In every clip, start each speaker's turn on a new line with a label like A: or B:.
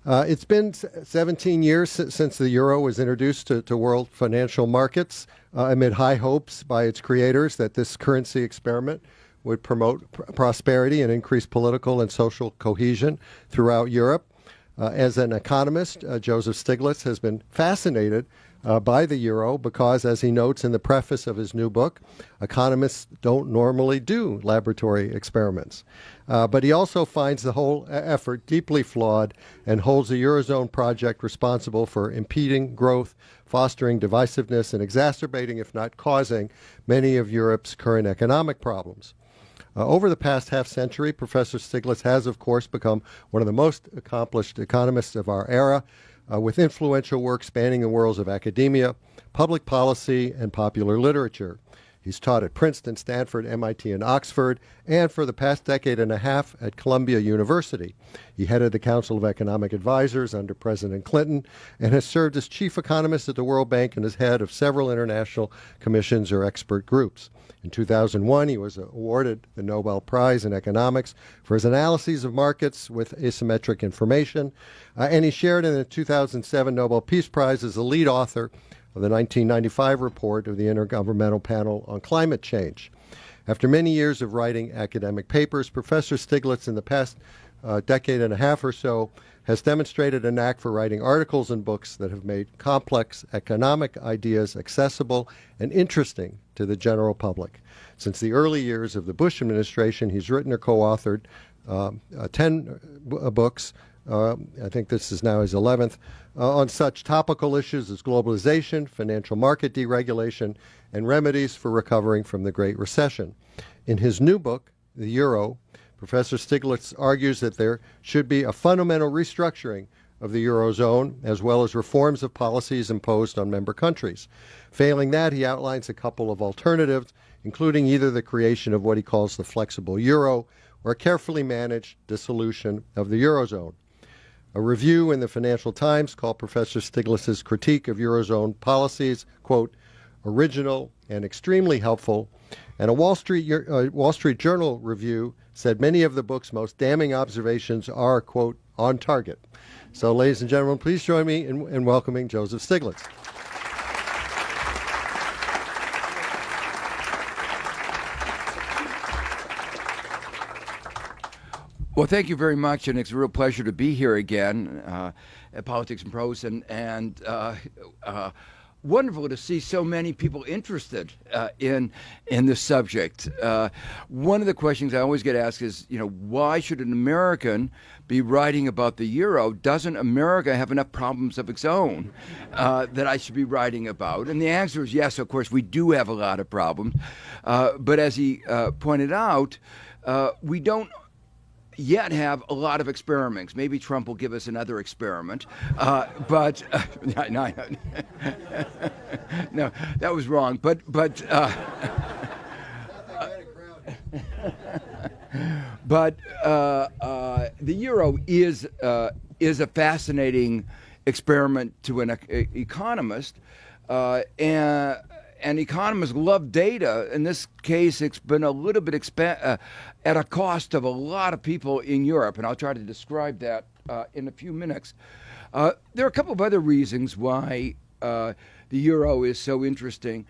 A: It's been 17 years since the euro was introduced to world financial markets amid high hopes by its creators that this currency experiment would promote prosperity and increase political and social cohesion throughout Europe. As an economist, Jouzef Stiglitz has been fascinated by the euro because, as he notes in the preface of his new book, economists don't normally do laboratory experiments. But he also finds the whole effort deeply flawed and holds the Eurozone project responsible for impeding growth, fostering divisiveness, and exacerbating, if not causing, many of Europe's current economic problems. Over the past half-century, Professor Stiglitz has, of course, become one of the most accomplished economists of our era, with influential work spanning the worlds of academia, public policy, and popular literature. He's taught at Princeton, Stanford, MIT, and Oxford, and for the past decade and a half at Columbia University. He headed the Council of Economic Advisors under President Clinton and has served as chief economist at the World Bank and as head of several international commissions or expert groups. In 2001, he was awarded the Nobel Prize in Economics for his analyses of markets with asymmetric information, and he shared in the 2007 Nobel Peace Prize as the lead author of the 1995 report of the Intergovernmental Panel on Climate Change. After many years of writing academic papers, Professor Stiglitz, in the past decade and a half or so, has demonstrated a knack for writing articles and books that have made complex economic ideas accessible and interesting to the general public. Since the early years of the Bush administration, he's written or co-authored 10 books. I think this is now his 11th, on such topical issues as globalization, financial market deregulation, and remedies for recovering from the Great Recession. In his new book, The Euro, Professor Stiglitz argues that there should be a fundamental restructuring of the Eurozone, as well as reforms of policies imposed on member countries. Failing that, he outlines a couple of alternatives, including either the creation of what he calls the flexible euro or a carefully managed dissolution of the Eurozone. A review in the Financial Times called Professor Stiglitz's critique of Eurozone policies, quote, original and extremely helpful, and a Wall Street Journal review said many of the book's most damning observations are, quote, on target. So, ladies and gentlemen, please join me in welcoming Jouzef Stiglitz.
B: Well, thank you very much, and it's a real pleasure to be here again at Politics and Prose, and wonderful to see so many people interested in this subject. One of the questions I always get asked is, why should an American be writing about the euro? Doesn't America have enough problems of its own that I should be writing about? And the answer is yes, of course, we do have a lot of problems. But as he pointed out, we don't yet have a lot of experiments. Maybe Trump will give us another experiment, but no, that was wrong. But the euro is a fascinating experiment to an economist, and economists love data. In this case, it's been a little bit at a cost of a lot of people in Europe, and I'll try to describe that in a few minutes. There are a couple of other reasons why the euro is so interesting,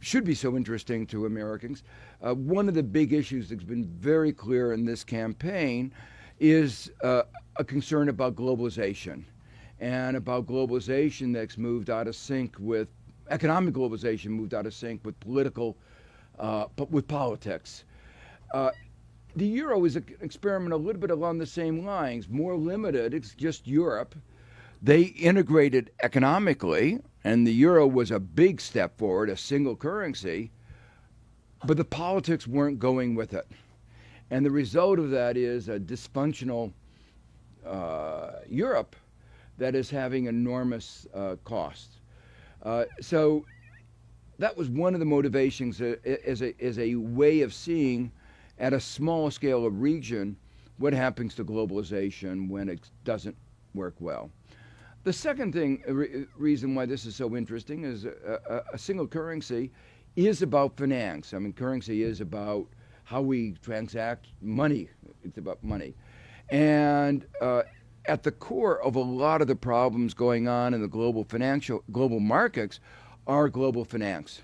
B: should be so interesting to Americans. One of the big issues that's been very clear in this campaign is a concern about globalization, and about globalization that's moved out of sync with economic globalization, moved out of sync with politics. The euro is an experiment a little bit along the same lines, more limited. It's just Europe. They integrated economically, and the euro was a big step forward, a single currency, but the politics weren't going with it. And the result of that is a dysfunctional Europe that is having enormous costs. So that was one of the motivations as a way of seeing at a small scale of region what happens to globalization when it doesn't work well. The second reason why this is so interesting is a single currency is about finance. I mean, currency is about how we transact money. It's about money. And at the core of a lot of the problems going on in the global markets are global finance.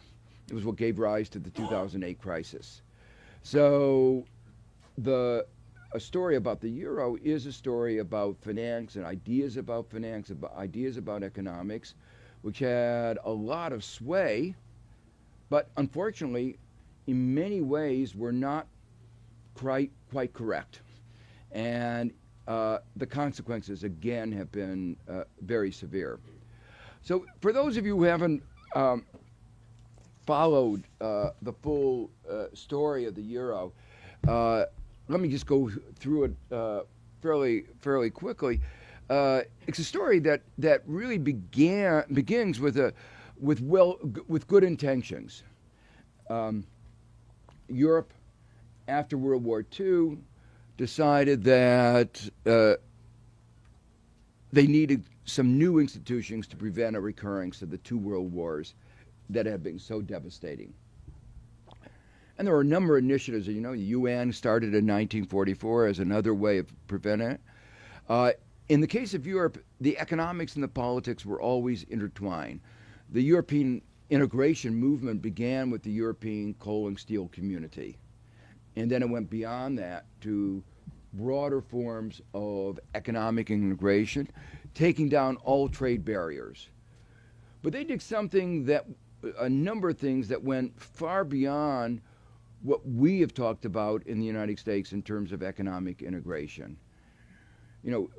B: It was what gave rise to the 2008 crisis. So a story about the euro is a story about finance and ideas about finance, ideas about economics, which had a lot of sway, but unfortunately, in many ways, were not quite correct. And the consequences, again, have been very severe. So for those of you who haven't followed the full story of the euro, let me just go through it fairly quickly. It's a story that really begins with good intentions. Europe, after World War II, decided that they needed some new institutions to prevent a recurrence of the two world wars that had been so devastating. And there were a number of initiatives. You know, the UN started in 1944 as another way of preventing it. In the case of Europe, the economics and the politics were always intertwined. The European integration movement began with the European coal and steel community. And then it went beyond that to broader forms of economic integration, taking down all trade barriers. But they did a number of things that went far beyond what we have talked about in the United States in terms of economic integration. You know,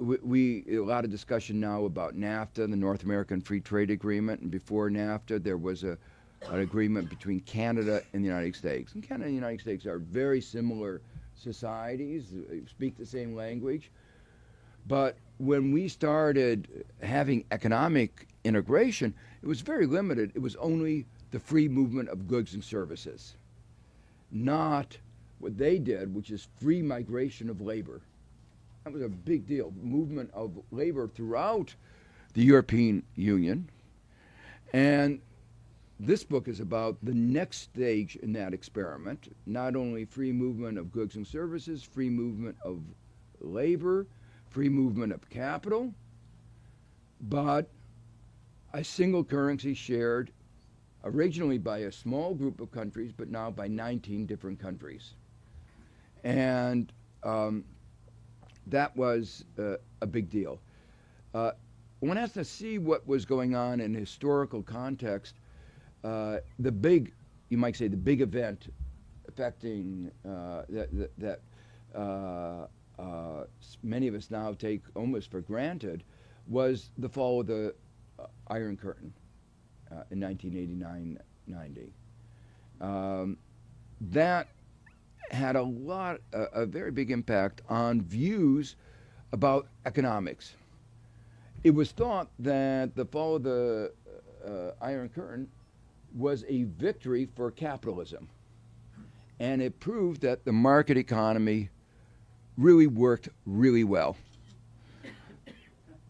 B: a lot of discussion now about NAFTA, the North American Free Trade Agreement, and before NAFTA there was an agreement between Canada and the United States. And Canada and the United States are very similar societies, they speak the same language. But when we started having economic integration, it was very limited. It was only the free movement of goods and services, not what they did, which is free migration of labor. That was a big deal, movement of labor throughout the European Union. And this book is about the next stage in that experiment, not only free movement of goods and services, free movement of labor, free movement of capital, but a single currency shared originally by a small group of countries, but now by 19 different countries. And that was a big deal. One has to see what was going on in historical context. You might say, the big event affecting that many of us now take almost for granted was the fall of the Iron Curtain in 1989-90. That had a very big impact on views about economics. It was thought that the fall of the Iron Curtain was a victory for capitalism. And it proved that the market economy really worked really well.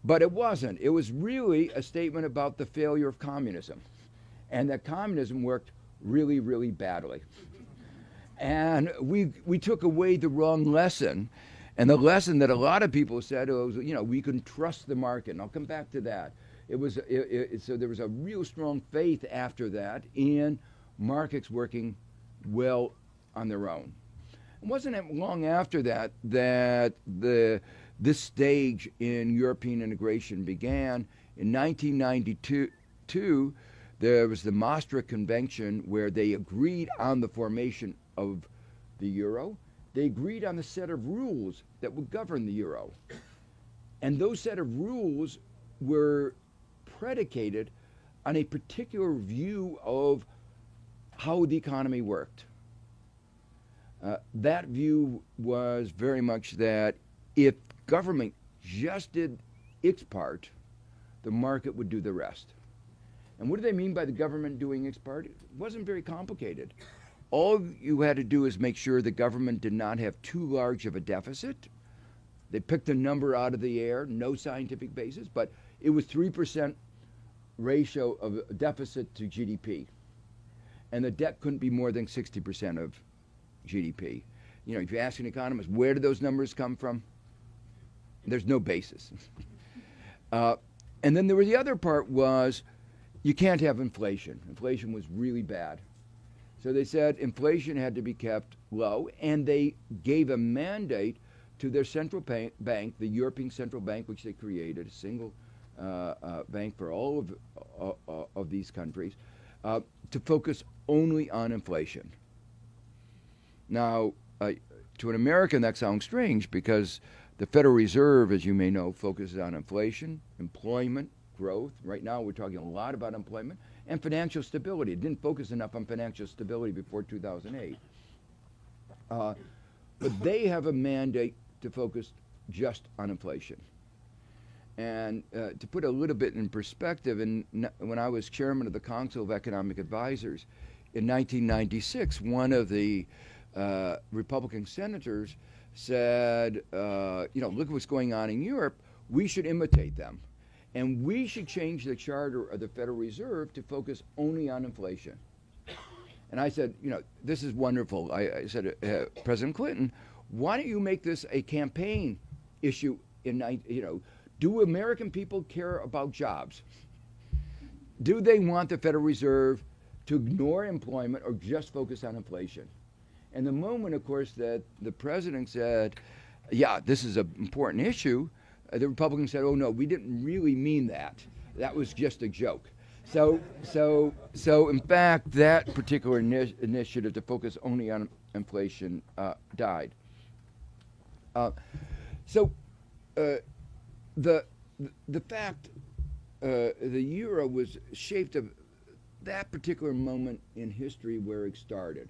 B: But it wasn't. It was really a statement about the failure of communism, and that communism worked really, really badly. And we took away the wrong lesson, and the lesson that a lot of people said was, you know, we can trust the market. And I'll come back to that. So there was a real strong faith after that in markets working well on their own. It wasn't long after that this stage in European integration began. In 1992, there was the Maastricht Convention, where they agreed on the formation of the euro. They agreed on the set of rules that would govern the euro. And those set of rules were predicated on a particular view of how the economy worked. That view was very much that if government just did its part, the market would do the rest. And what do they mean by the government doing its part? It wasn't very complicated. All you had to do is make sure the government did not have too large of a deficit. They picked a number out of the air, no scientific basis, but it was 3% ratio of deficit to GDP. And the debt couldn't be more than 60% of GDP. You know, if you ask an economist, where do those numbers come from? There's no basis. And then there was the other part was you can't have inflation. Inflation was really bad. So they said inflation had to be kept low, and they gave a mandate to their central bank, the European Central Bank, which they created, a single bank for all of these countries, to focus only on inflation. Now, to an American, that sounds strange because the Federal Reserve, as you may know, focuses on inflation, employment, growth. Right now, we're talking a lot about employment and financial stability. It didn't focus enough on financial stability before 2008. But they have a mandate to focus just on inflation. And to put a little bit in perspective, when I was chairman of the Council of Economic Advisors in 1996, one of the Republican senators said, look at what's going on in Europe. We should imitate them. And we should change the charter of the Federal Reserve to focus only on inflation. And I said, this is wonderful. I said, President Clinton, why don't you make this a campaign issue do American people care about jobs? Do they want the Federal Reserve to ignore employment or just focus on inflation? And the moment, of course, that the president said, yeah, this is an important issue, the Republicans said, oh, no, we didn't really mean that. That was just a joke. So in fact, that particular initiative to focus only on inflation died. The fact the euro was shaped of that particular moment in history where it started.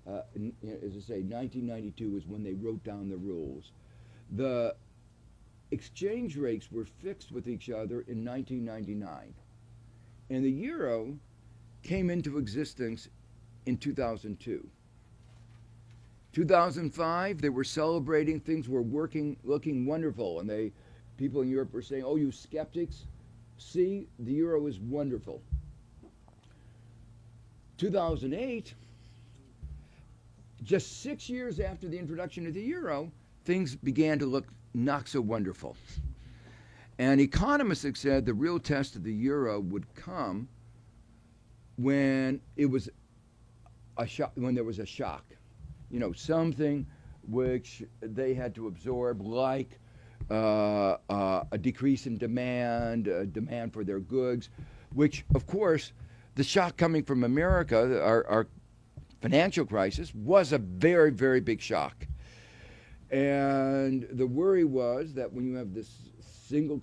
B: As I say, 1992 was when they wrote down the rules. The exchange rates were fixed with each other in 1999. And the euro came into existence in 2002. 2005, they were celebrating, things were looking wonderful, and people in Europe were saying, oh, you skeptics, see, the euro is wonderful. 2008, just 6 years after the introduction of the euro, things began to look not so wonderful. And economists have said the real test of the euro would come when it was a shock, when there was a shock. Something which they had to absorb, like a decrease in demand for their goods, which, of course, the shock coming from America, our financial crisis, was a very, very big shock. And the worry was that when you have this single